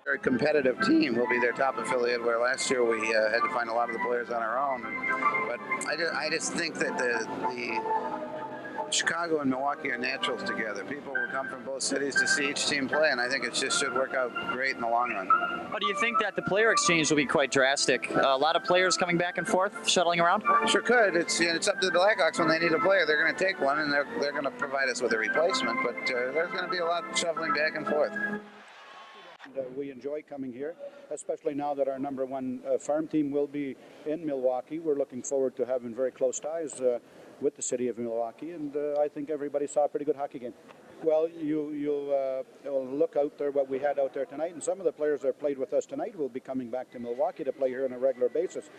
Very competitive team. We'll be their top affiliate, where last year we had to find a lot of the players on our own. But I just think that the Chicago and Milwaukee are naturals together. People will come from both cities to see each team play, and I think it just should work out great in the long run. Do you think that the player exchange will be quite drastic? A lot of players coming back and forth, shuttling around? Sure could. It's up to the Blackhawks. When they need a player, they're going to take one, and they're going to provide us with a replacement. But there's going to be a lot shuffling back and forth. We enjoy coming here, especially now that our number one farm team will be in Milwaukee. We're looking forward to having very close ties with the city of Milwaukee, and I think everybody saw a pretty good hockey game. Well, you'll look out there what we had out there tonight, and some of the players that played with us tonight will be coming back to Milwaukee to play here on a regular basis.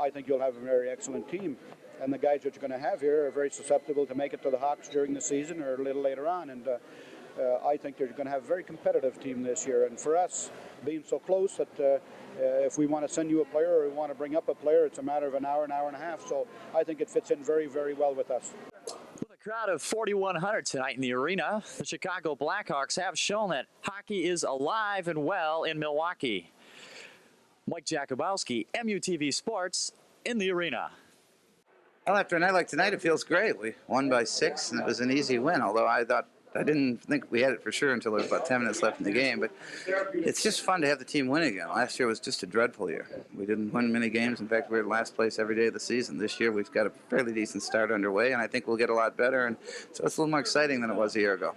I think you'll have a very excellent team, and the guys that you're going to have here are very susceptible to make it to the Hawks during the season or a little later on, and I think they're going to have a very competitive team this year. And for us, being so close, that if we want to send you a player or we want to bring up a player, it's a matter of an hour and a half. So I think it fits in very, very well with us. With a crowd of 4,100 tonight in the arena, the Chicago Blackhawks have shown that hockey is alive and well in Milwaukee. Mike Jakubowski, MUTV Sports, in the arena. Well, after a night like tonight, it feels great. We won by 6, and it was an easy win, although I didn't think we had it for sure until there was about 10 minutes left in the game. But it's just fun to have the team win again. Last year was just a dreadful year. We didn't win many games. In fact, we were in last place every day of the season. This year we've got a fairly decent start underway, and I think we'll get a lot better. And so it's a little more exciting than it was a year ago.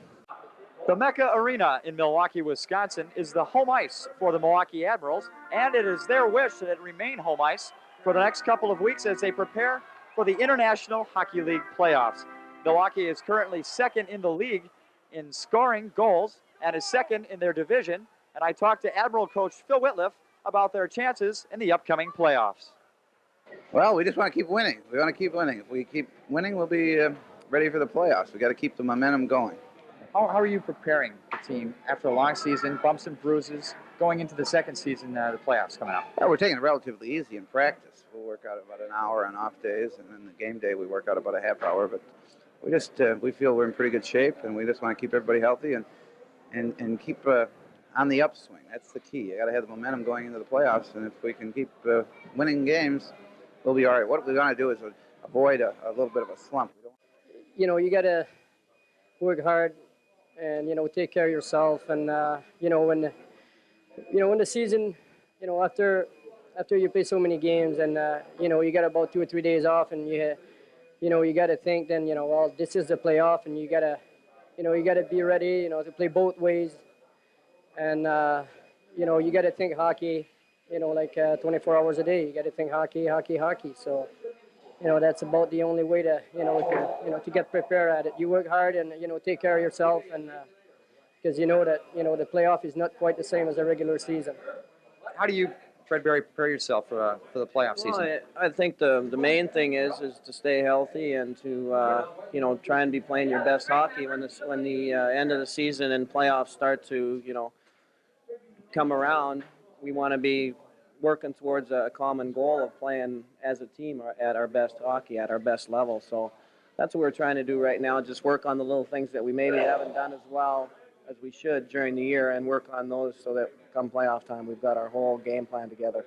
The Mecca Arena in Milwaukee, Wisconsin is the home ice for the Milwaukee Admirals, and it is their wish that it remain home ice for the next couple of weeks as they prepare for the International Hockey League playoffs. Milwaukee is currently second in the league in scoring goals and is second in their division. And I talked to Admiral coach Phil Wittliff about their chances in the upcoming playoffs. Well, we just want to keep winning. We want to keep winning. If we keep winning, we'll be ready for the playoffs. We got to keep the momentum going. How are you preparing the team after a long season, bumps and bruises, going into the second season, the playoffs coming up? Well, we're taking it relatively easy in practice. We'll work out about an hour on off days, and then the game day we work out about a half hour. But we feel we're in pretty good shape, and we just want to keep everybody healthy and keep on the upswing. That's the key. You got to have the momentum going into the playoffs, and if we can keep winning games, we'll be all right. What we want to do is avoid a little bit of a slump. You got to work hard and take care of yourself. And when the season, after you play so many games, and you got about 2 or 3 days off, and you got to think then, well, this is the playoff, and you got to be ready, to play both ways. And, you got to think hockey, 24 hours a day. You got to think hockey. So, that's about the only way to, to get prepared at it. You work hard and, take care of yourself, and because that, the playoff is not quite the same as a regular season. How do you, Fred Berry, prepare yourself for the playoff season? Well, I think the main thing is to stay healthy and to try and be playing your best hockey when the end of the season and playoffs start to come around. We want to be working towards a common goal of playing as a team at our best hockey, at our best level. So that's what we're trying to do right now, just work on the little things that we maybe haven't done as well as we should during the year, and work on those so that come playoff time we've got our whole game plan together.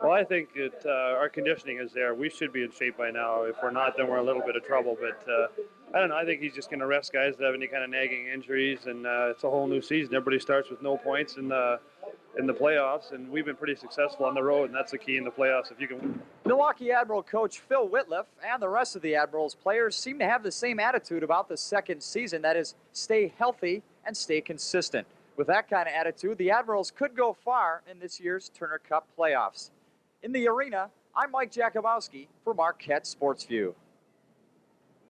Well, I think that our conditioning is there. We should be in shape by now. If we're not, then we're in a little bit of trouble. But I don't know. I think he's just going to rest guys that have any kind of nagging injuries, and it's a whole new season. Everybody starts with no points in the playoffs, and we've been pretty successful on the road, and that's the key in the playoffs. If you can. Milwaukee Admiral coach Phil Wittliff and the rest of the Admirals players seem to have the same attitude about the second season. That is, stay healthy and stay consistent. With that kind of attitude, the Admirals could go far in this year's Turner Cup playoffs. In the arena, I'm Mike Jakubowski for Marquette Sports View.